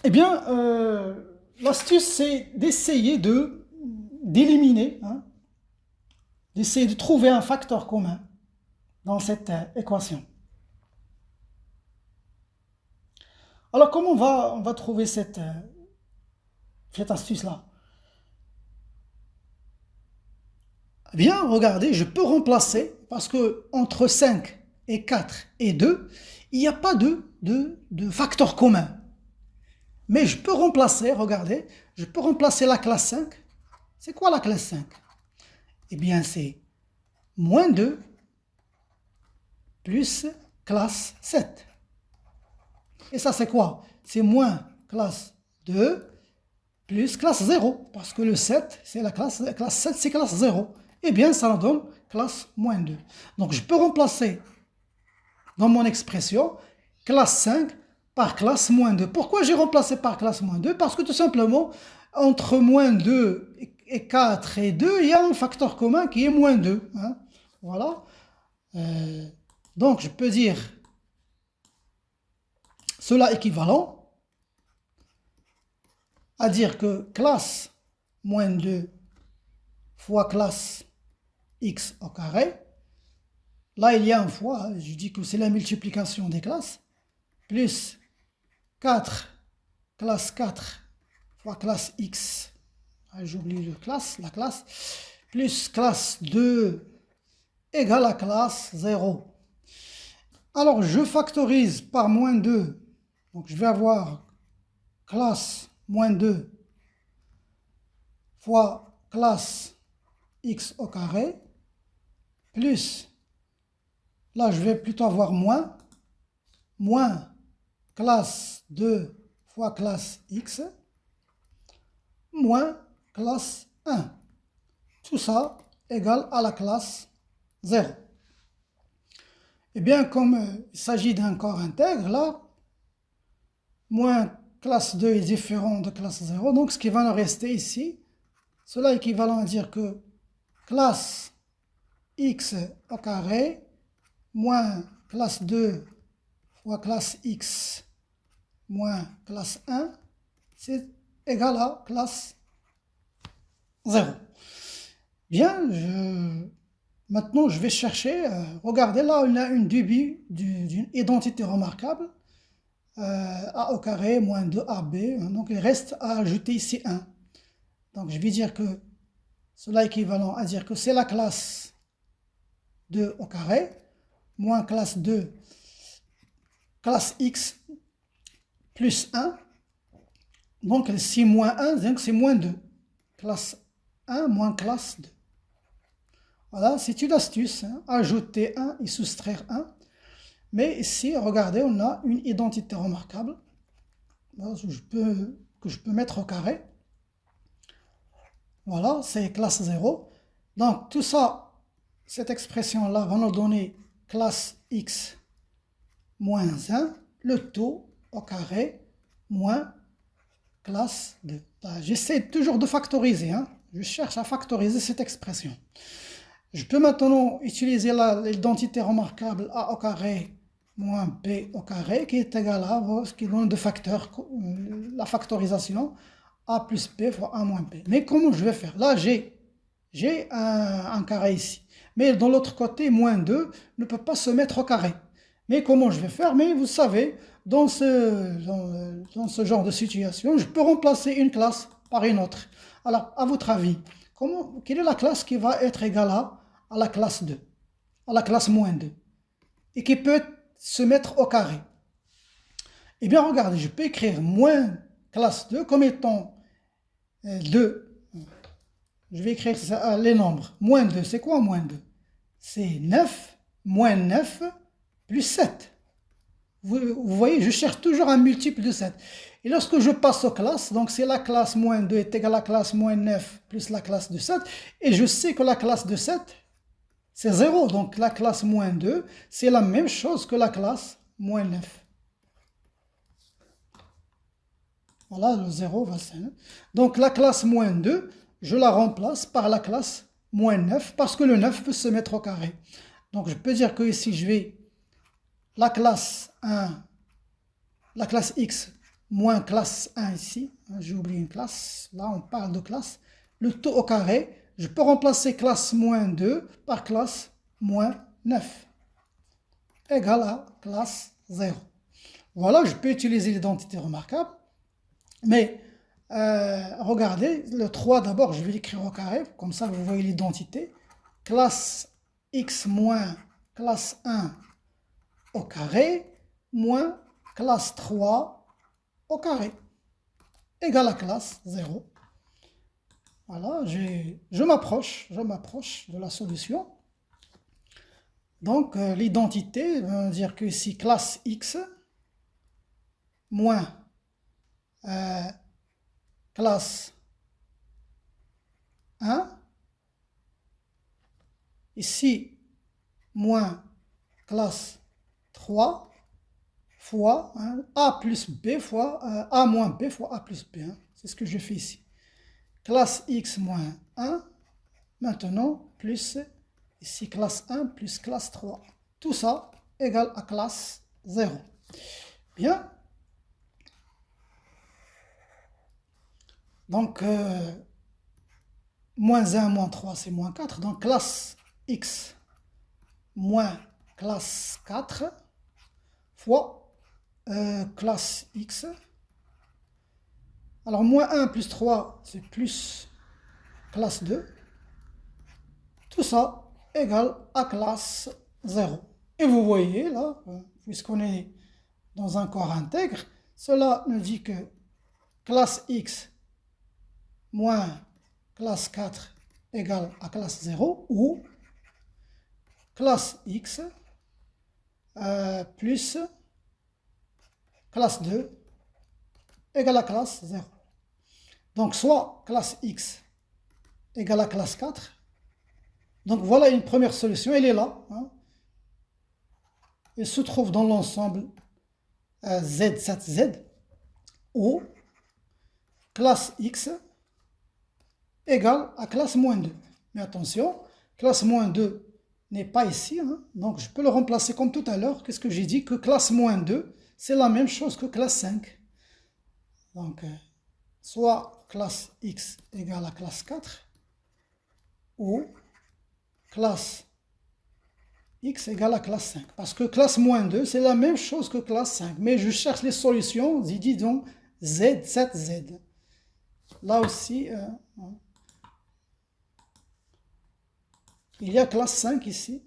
Eh bien, l'astuce, c'est d'essayer d'éliminer, hein, d'essayer de trouver un facteur commun dans cette équation. Alors, comment on va trouver cette astuce-là? Eh bien, regardez, je peux remplacer, parce que entre 5 et 4 et 2, il n'y a pas de facteur commun. Mais je peux remplacer, regardez, je peux remplacer la classe 5. C'est quoi la classe 5? Eh bien, c'est moins 2 plus classe 7. Et ça, c'est quoi? C'est moins classe 2 plus classe 0. Parce que le 7, c'est la classe 7, c'est classe 0. Eh bien, ça nous donne classe moins 2. Donc, je peux remplacer dans mon expression classe 5 par classe moins 2. Pourquoi j'ai remplacé par classe moins 2? Parce que tout simplement, entre moins 2 et 4 et 2, il y a un facteur commun qui est moins 2. Hein? Voilà. Donc, je peux dire cela équivalent à dire que classe moins 2 fois classe x au carré, là il y a un fois, je dis que c'est la multiplication des classes, plus 4 classe 4 fois classe x, j'oublie la classe, plus classe 2 égale à classe 0. Alors je factorise par moins 2, donc je vais avoir classe moins 2 fois classe x au carré, plus, là je vais plutôt avoir moins classe 2 fois classe x, moins classe 1. Tout ça égale à la classe 0. Eh bien, comme il s'agit d'un corps intègre, là, moins classe 2 est différent de classe 0, donc ce qui va nous rester ici, cela est équivalent à dire que classe x au carré moins classe 2 fois classe x moins classe 1, c'est égal à classe 0. Bien, maintenant je vais chercher, regardez là, on a une début d'une identité remarquable, a au carré moins 2ab, donc il reste à ajouter ici 1. Donc je vais dire que cela est équivalent à dire que c'est la classe 2 au carré, moins classe 2, classe x plus 1, donc si moins 1, donc c'est moins 2, classe 1 moins classe 2. Voilà, c'est une astuce, hein, ajouter 1 et soustraire 1. Mais ici, regardez, on a une identité remarquable que je peux mettre au carré. Voilà, c'est classe 0. Donc tout ça, cette expression-là va nous donner classe x moins 1, le tout au carré, moins classe 2. J'essaie toujours de factoriser, hein. Je cherche à factoriser cette expression. Je peux maintenant utiliser l'identité remarquable a au carré moins b au carré qui est égal à ce qui donne deux facteurs, la factorisation a plus b fois a moins b. Mais comment je vais faire? Là, j'ai un carré ici. Mais de l'autre côté, moins 2 ne peut pas se mettre au carré. Mais comment je vais faire? Mais vous savez, dans ce genre de situation, je peux remplacer une classe par une autre. Alors, à votre avis, quelle est la classe qui va être égale à la classe 2, à la classe moins 2, et qui peut se mettre au carré? Eh bien, regardez, je peux écrire moins classe 2 comme étant 2. Je vais écrire ça, les nombres. Moins 2, c'est quoi moins 2? C'est 9, moins 9, plus 7. Vous voyez, je cherche toujours un multiple de 7. Et lorsque je passe aux classes, donc c'est la classe moins 2 est égale à la classe moins 9 plus la classe de 7. Et je sais que la classe de 7, c'est 0. Donc la classe moins 2, c'est la même chose que la classe moins 9. Voilà, le 0 va se... Donc la classe moins 2, je la remplace par la classe moins 9 parce que le 9 peut se mettre au carré. Donc je peux dire que ici je vais la classe 1, la classe x moins classe 1 ici, j'ai oublié une classe, là on parle de classe, le tout au carré, je peux remplacer classe moins 2 par classe moins 9, égale à classe 0. Voilà, je peux utiliser l'identité remarquable, mais regardez, le 3 d'abord, je vais l'écrire au carré, comme ça vous voyez l'identité, classe x moins classe 1 au carré, moins classe 3 au carré, égale à classe 0. Voilà, je m'approche de la solution. Donc l'identité veut dire que ici classe x moins classe 1, ici moins classe 3 fois A plus B fois A moins B fois A plus B. C'est ce que je fais ici. Classe X moins 1, maintenant plus ici classe 1 plus classe 3. Tout ça égale à classe 0. Bien. Donc, moins 1 moins 3, c'est moins 4. Donc, classe X moins classe 4 fois classe X. Alors, moins 1 plus 3, c'est plus classe 2. Tout ça égale à classe 0. Et vous voyez, là, puisqu'on est dans un corps intègre, cela nous dit que classe X moins classe 4 égale à classe 0, ou classe X plus classe 2 égale à classe 0. Donc, soit classe X égale à classe 4. Donc, voilà une première solution. Elle est là. Elle se trouve dans l'ensemble Z7Z, où classe X égale à classe moins 2. Mais attention, classe moins 2 n'est pas ici. Donc, je peux le remplacer comme tout à l'heure. Qu'est-ce que j'ai dit? Que classe moins 2, c'est la même chose que classe 5. Donc, soit classe X égale à classe 4, ou classe X égale à classe 5. Parce que classe moins 2, c'est la même chose que classe 5. Mais je cherche les solutions, j'ai dit donc Z7Z. Là aussi, il y a classe 5 ici.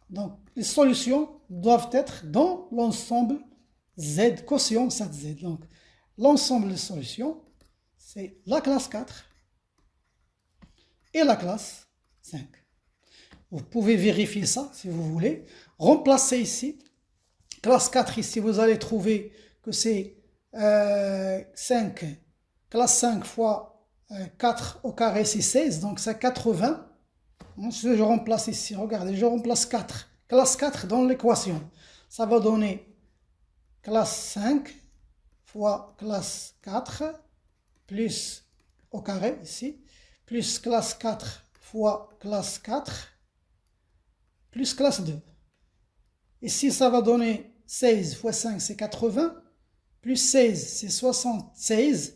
Donc, les solutions doivent être dans l'ensemble Z, quotient 7Z. Donc, l'ensemble des solutions, c'est la classe 4 et la classe 5. Vous pouvez vérifier ça si vous voulez. Remplacez ici. Classe 4 ici, vous allez trouver que c'est 5. Classe 5 fois 4 au carré, c'est 16. Donc c'est 80. Je remplace ici. Regardez, je remplace 4. Classe 4 dans l'équation. Ça va donner classe 5 fois classe 4 plus au carré ici. Plus classe 4 fois classe 4 plus classe 2. Ici, ça va donner 16 fois 5, c'est 80. Plus 16, c'est 76.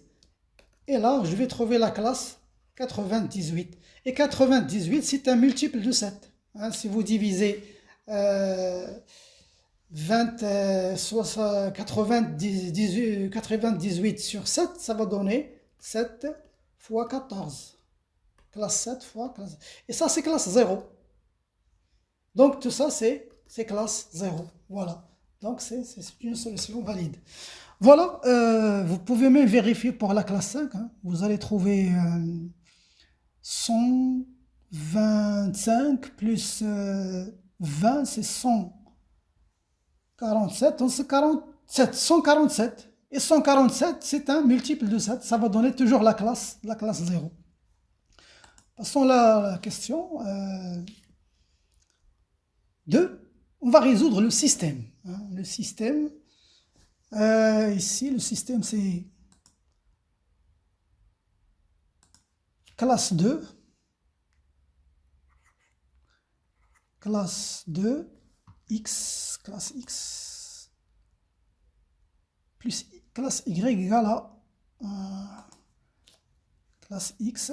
Et là, je vais trouver la classe 98. Et 98, c'est un multiple de 7. Si vous divisez 98 sur 7, ça va donner 7 fois 14. Classe 7 fois classe. Et ça, c'est classe 0. Donc, tout ça, c'est classe 0. Voilà. Donc, c'est une solution valide. Voilà. Vous pouvez même vérifier pour la classe 5. Vous allez trouver 125 plus 20, c'est 147. Donc, c'est 47. 147. Et 147, c'est un multiple de 7. Ça va donner toujours la classe 0. Passons à la question 2. On va résoudre le système. Le système, ici, le système, c'est classe 2. Classe 2, X, classe X, plus classe Y égale à classe X,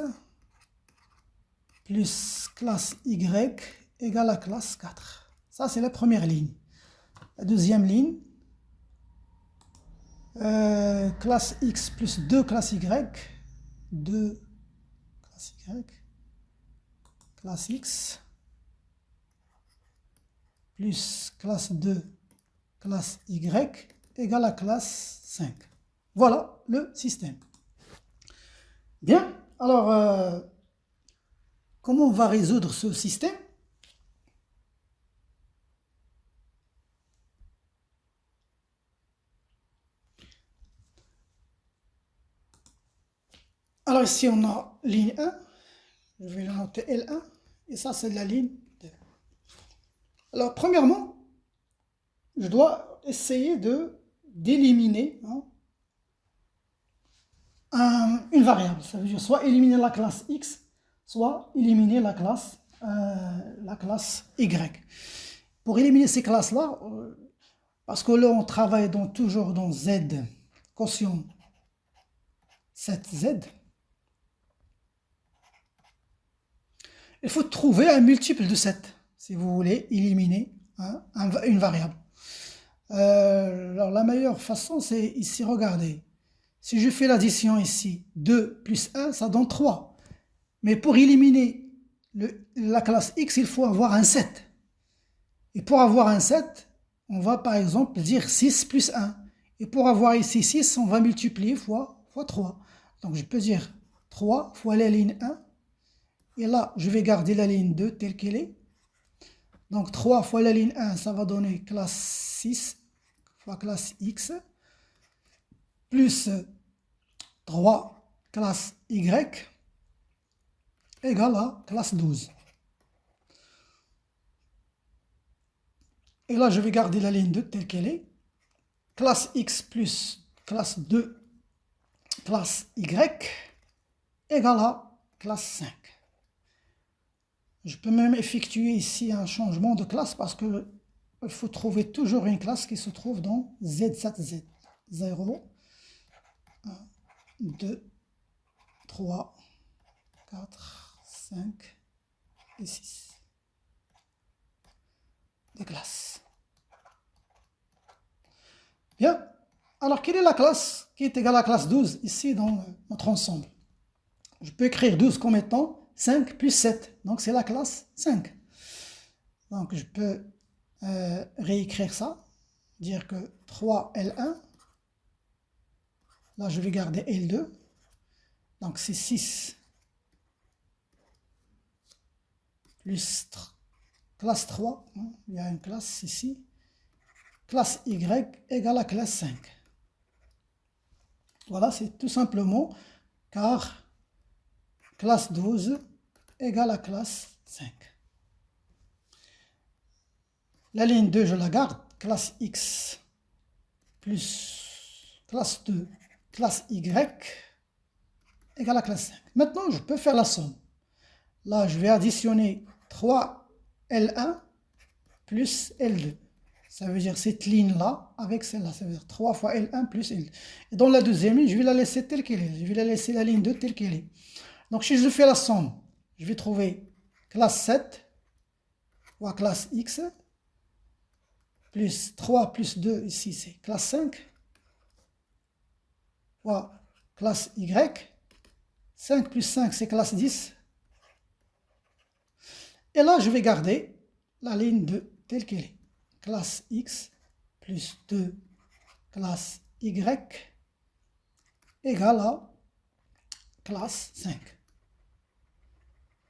plus classe Y égale à classe 4. Ça, c'est la première ligne. La deuxième ligne, classe X plus 2 classe Y, 2 classe Y, classe X, plus classe 2 classe Y égale à classe 5. Voilà le système. Bien, alors, comment on va résoudre ce système? Alors ici, on a ligne 1. Je vais la noter L1. Et ça, c'est la ligne 2. Alors, premièrement, je dois essayer d'éliminer une variable. Ça veut dire soit éliminer la classe X, soit éliminer la classe Y. Pour éliminer ces classes-là, parce que là, on travaille toujours dans Z, quotient 7Z, il faut trouver un multiple de 7, si vous voulez éliminer une variable. Alors, la meilleure façon, c'est ici, regardez. Si je fais l'addition ici, 2 plus 1, ça donne 3. Mais pour éliminer la classe X, il faut avoir un 7. Et pour avoir un 7, on va par exemple dire 6 plus 1. Et pour avoir ici 6, on va multiplier fois 3. Donc je peux dire 3 fois la ligne 1. Et là, je vais garder la ligne 2 telle qu'elle est. Donc 3 fois la ligne 1, ça va donner classe 6 fois classe X. Plus 3 classe Y égale à classe 12. Et là, je vais garder la ligne 2 telle qu'elle est. Classe X plus classe 2 classe Y égale à classe 5. Je peux même effectuer ici un changement de classe parce qu'il faut trouver toujours une classe qui se trouve dans Z7Z. 0, 1, 2, 3, 4, 5 et 6. Des classes. Bien. Alors, quelle est la classe qui est égale à la classe 12 ici dans notre ensemble? Je peux écrire 12 comme étant 5 plus 7. Donc, c'est la classe 5. Donc, je peux réécrire ça. Dire que 3L1. Là, je vais garder L2. Donc, c'est 6 plus classe 3. Il y a une classe ici. Classe Y égale à classe 5. Voilà, c'est tout simplement car classe 12 égale à classe 5. La ligne 2, je la garde. Classe X plus classe 2, classe Y égale à classe 5. Maintenant, je peux faire la somme. Là, je vais additionner 3L1 plus L2. Ça veut dire cette ligne-là avec celle-là. Ça veut dire 3 fois L1 plus L2. Et dans la deuxième ligne, je vais la laisser telle qu'elle est. Je vais la laisser la ligne 2 telle qu'elle est. Donc, si je fais la somme, je vais trouver classe 7 fois classe X plus 3 plus 2, ici c'est classe 5 fois classe Y. 5 plus 5, c'est classe 10. Et là, je vais garder la ligne 2 telle qu'elle est. Classe X plus 2 classe Y égale à classe 5.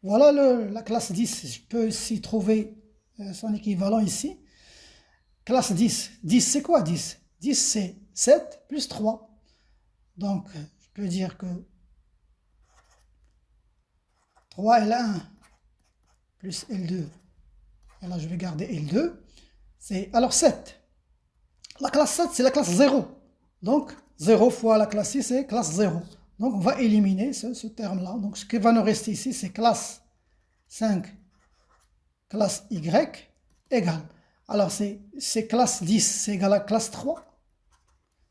Voilà la classe 10. Je peux aussi trouver son équivalent ici. Classe 10. 10, c'est quoi 10? 10, c'est 7 plus 3. Donc, je peux dire que 3L1 plus L2. Et là, je vais garder L2. Alors 7. La classe 7, c'est la classe 0. Donc, 0 fois la classe 6, c'est classe 0. Donc, on va éliminer ce terme-là. Donc, ce qui va nous rester ici, c'est classe 5, classe Y, égale. Alors, c'est classe 10, c'est égal à classe 3.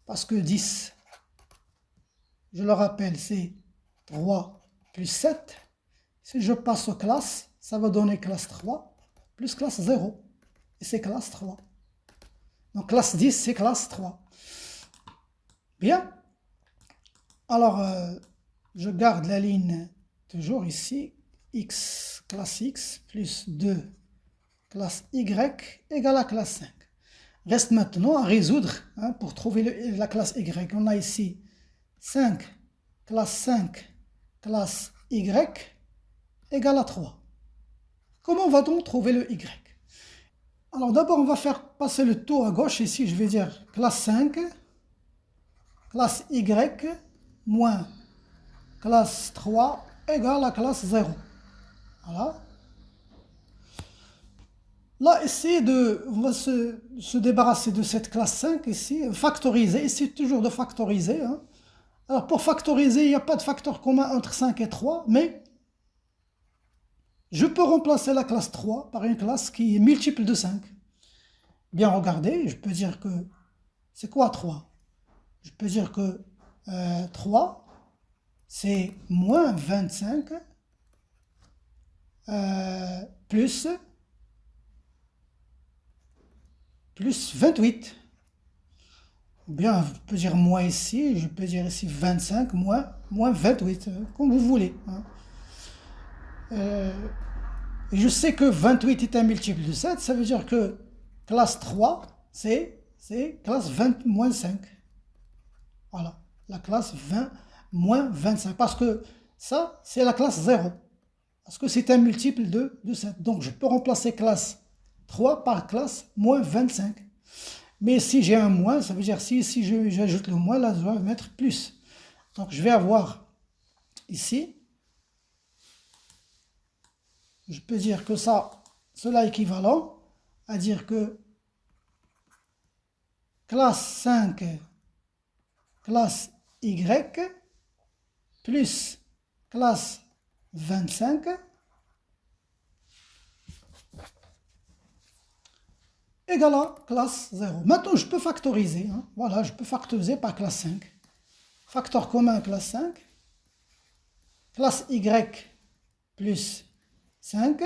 Parce que 10, je le rappelle, c'est 3 plus 7. Si je passe aux classes, ça va donner classe 3 plus classe 0. Et c'est classe 3. Donc, classe 10, c'est classe 3. Bien. Alors, je garde la ligne toujours ici. X, classe X, plus 2, classe Y, égale à classe 5. Reste maintenant à résoudre pour trouver la classe Y. On a ici 5, classe Y, égale à 3. Comment va-t-on trouver le Y? Alors d'abord, on va faire passer le taux à gauche. Ici, je vais dire classe 5, classe Y, moins classe 3 égale à classe 0. Voilà. Là, on va se débarrasser de cette classe 5 ici, factoriser, essayer toujours de factoriser. Hein. Alors pour factoriser, il n'y a pas de facteur commun entre 5 et 3, mais je peux remplacer la classe 3 par une classe qui est multiple de 5. Bien regardez, je peux dire que, c'est quoi 3? Je peux dire que 3, c'est moins 25 plus 28. Ou bien, je peux dire moins ici, je peux dire ici 25 moins 28, comme vous voulez. Hein. Et je sais que 28 est un multiple de 7, ça veut dire que classe 3, c'est classe 20 moins 5. Voilà, la classe 20 moins 25, parce que ça, c'est la classe 0. Parce que c'est un multiple de 7. Donc, je peux remplacer classe 3 par classe moins 25. Mais si j'ai un moins, ça veut dire si j'ajoute le moins, là, je dois mettre plus. Donc, je vais avoir ici, je peux dire que cela est équivalent à dire que classe 5, classe Y, plus classe 25, égale à classe 0. Maintenant, je peux factoriser. Hein. Voilà, je peux factoriser par classe 5. Facteur commun, classe 5. Classe Y plus 5,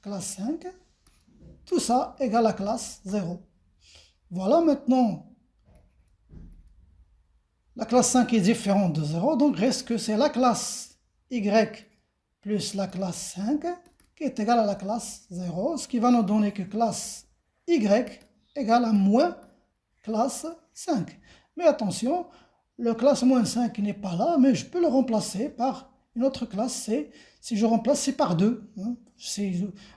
classe 5. Tout ça égale à classe 0. Voilà, maintenant, la classe 5 est différente de 0, donc reste que c'est la classe Y plus la classe 5 qui est égale à la classe 0, ce qui va nous donner que classe Y égale à moins classe 5. Mais attention, le classe moins 5 n'est pas là, mais je peux le remplacer par une autre classe, si je remplace, c'est par 2. Hein.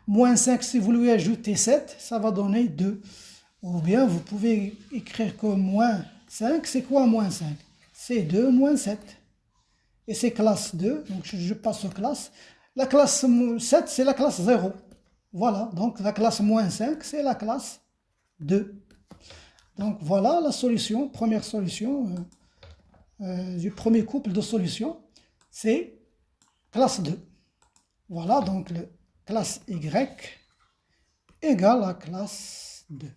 Moins 5, si vous lui ajoutez 7, ça va donner 2. Ou bien vous pouvez écrire que moins 5, c'est quoi moins 5? C'est 2 moins 7. Et c'est classe 2, donc je passe aux classes. La classe 7, c'est la classe 0. Voilà, donc la classe moins 5, c'est la classe 2. Donc voilà la solution, première solution du premier couple de solutions, c'est classe 2. Voilà, donc le classe Y égale à classe 2.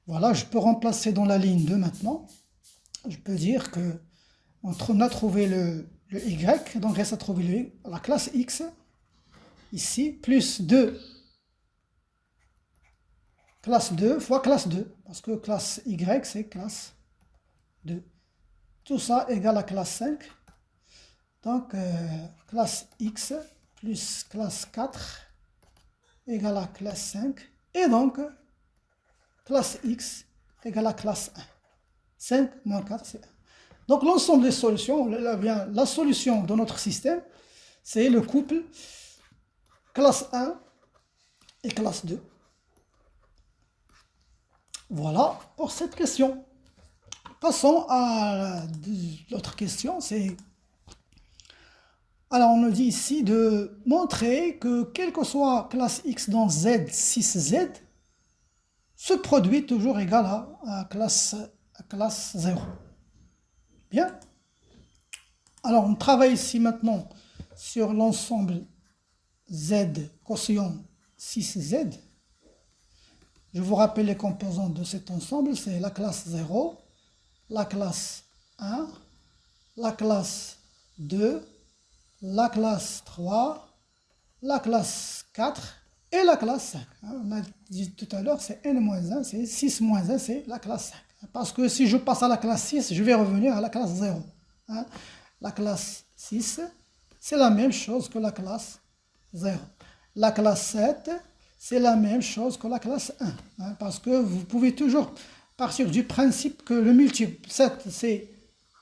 Voilà, je peux remplacer dans la ligne 2 maintenant. Je peux dire que on a trouvé le Y, donc reste à trouver la classe X, ici, plus 2, classe 2 fois classe 2, parce que classe Y, c'est classe 2. Tout ça égale à classe 5. Donc, classe X plus classe 4 égale à classe 5. Et donc, classe X égale à classe 1. 5 moins 4, c'est 1. Donc, l'ensemble des solutions, la solution de notre système, c'est le couple classe 1 et classe 2. Voilà pour cette question. Passons à l'autre question, c'est... Alors, on nous dit ici de montrer que quelle que soit classe X dans Z, 6Z, ce produit toujours égal à classe 0. Bien. Alors, on travaille ici maintenant sur l'ensemble Z quotient 6Z. Je vous rappelle les composantes de cet ensemble, c'est la classe 0, la classe 1, la classe 2, la classe 3, la classe 4 et la classe 5. On a dit tout à l'heure, c'est n-1, c'est 6 moins 1, c'est la classe 5. Parce que si je passe à la classe 6, je vais revenir à la classe 0. La classe 6, c'est la même chose que la classe 0. La classe 7, c'est la même chose que la classe 1. Parce que vous pouvez toujours partir du principe que le multiple 7, c'est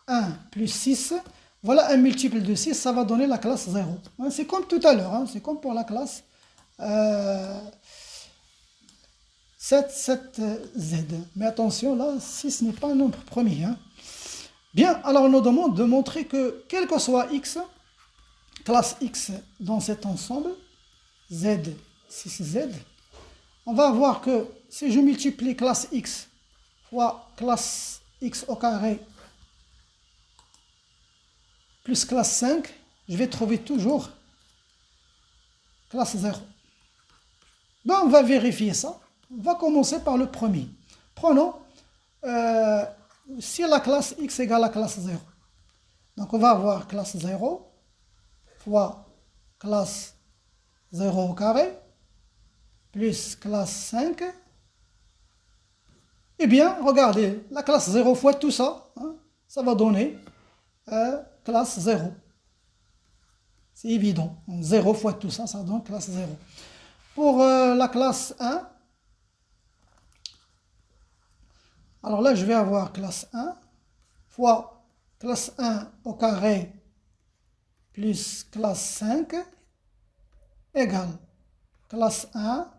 1 plus 6. Voilà un multiple de 6, ça va donner la classe 0. C'est comme tout à l'heure, c'est comme pour la classe 7, 7Z. Mais attention, là, 6 n'est pas un nombre premier. Bien, alors on nous demande de montrer que, quel que soit x, classe x dans cet ensemble, z, 6z, on va voir que si je multiplie classe x fois classe x au carré plus classe 5, je vais trouver toujours classe 0. Ben, on va vérifier ça. On va commencer par le premier. Prenons si la classe x égale à classe 0. Donc on va avoir classe 0 fois classe 0 au carré plus classe 5. Eh bien, regardez, la classe 0 fois tout ça, hein, ça va donner classe 0. C'est évident. 0 fois tout ça, ça donne classe 0. Pour la classe 1, alors là, je vais avoir classe 1 fois classe 1 au carré plus classe 5 égale classe 1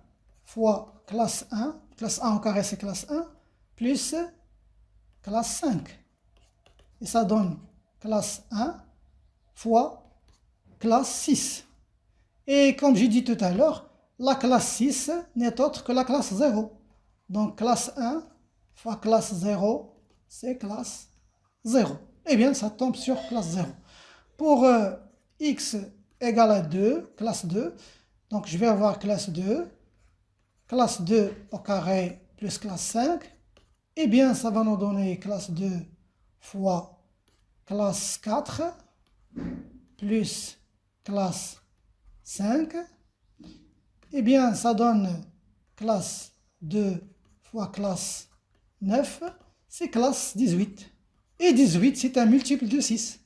fois classe 1. Classe 1 au carré, c'est classe 1, plus classe 5. Et ça donne classe 1 fois classe 6. Et comme j'ai dit tout à l'heure, la classe 6 n'est autre que la classe 0. Donc classe 1 fois classe 0, c'est classe 0. Eh bien, ça tombe sur classe 0. Pour x égale à 2, classe 2, donc je vais avoir classe 2 au carré plus classe 5. Eh bien, ça va nous donner classe 2 fois classe 4 plus classe 5. Eh bien, ça donne classe 2 fois classe 9, c'est classe 18. Et 18, c'est un multiple de 6.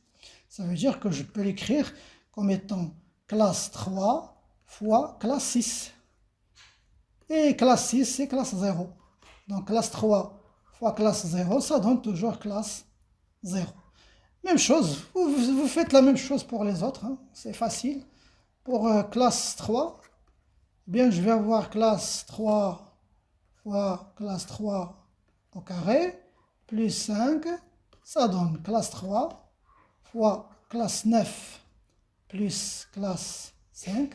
Ça veut dire que je peux l'écrire comme étant classe 3 fois classe 6. Et classe 6, c'est classe 0. Donc classe 3 fois classe 0, ça donne toujours classe 0. Même chose, vous faites la même chose pour les autres, hein, c'est facile. Pour classe 3, eh bien je vais avoir classe 3 fois classe 3 au carré, plus 5, ça donne classe 3 fois classe 9 plus classe 5.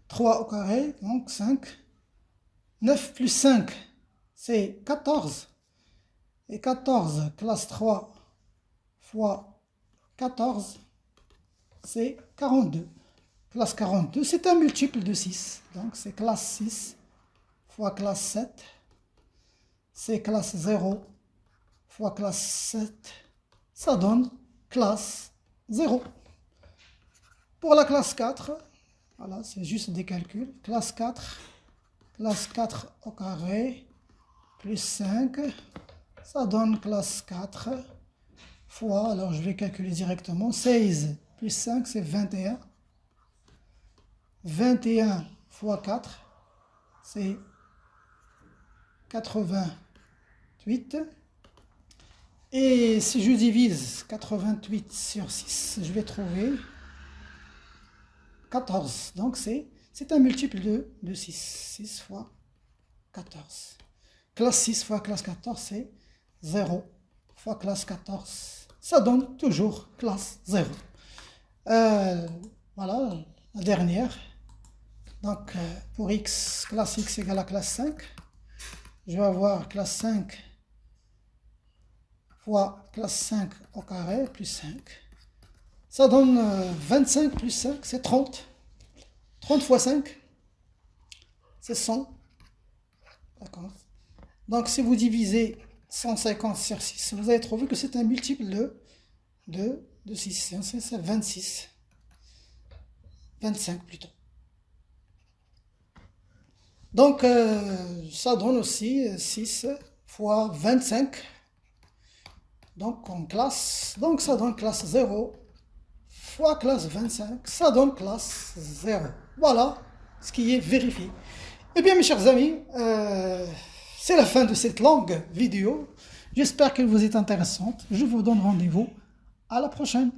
3 au carré, donc 5. 9 plus 5, c'est 14. Et 14, classe 3 fois 14, c'est 42. Classe 42, c'est un multiple de 6. Donc c'est classe 6 fois classe 7. C'est classe 0 fois classe 7. Ça donne classe 0. Pour la classe 4, voilà, c'est juste des calculs. Classe 4 au carré, plus 5, ça donne classe 4 fois, alors je vais calculer directement, 16 plus 5, c'est 21. 21 fois 4, c'est 88. Et si je divise 88 sur 6, je vais trouver 14. Donc c'est un multiple de 6. 6 fois 14. Classe 6 fois classe 14, c'est 0 fois classe 14. Ça donne toujours classe 0. Voilà, la dernière. Donc, pour x, classe x égale à classe 5, je vais avoir classe 5 fois classe 5 au carré, plus 5. Ça donne 25 plus 5, c'est 30. 30 fois 5, c'est 100. D'accord. Donc, si vous divisez 150 sur 6, vous allez trouver que c'est un multiple de 6. C'est 26. 25 plutôt. Donc, ça donne aussi 6 fois 25. Donc, en classe. Donc, ça donne classe 0 fois classe 25. Ça donne classe 0. Voilà ce qui est vérifié. Eh bien, mes chers amis, c'est la fin de cette longue vidéo. J'espère qu'elle vous est intéressante. Je vous donne rendez-vous à la prochaine.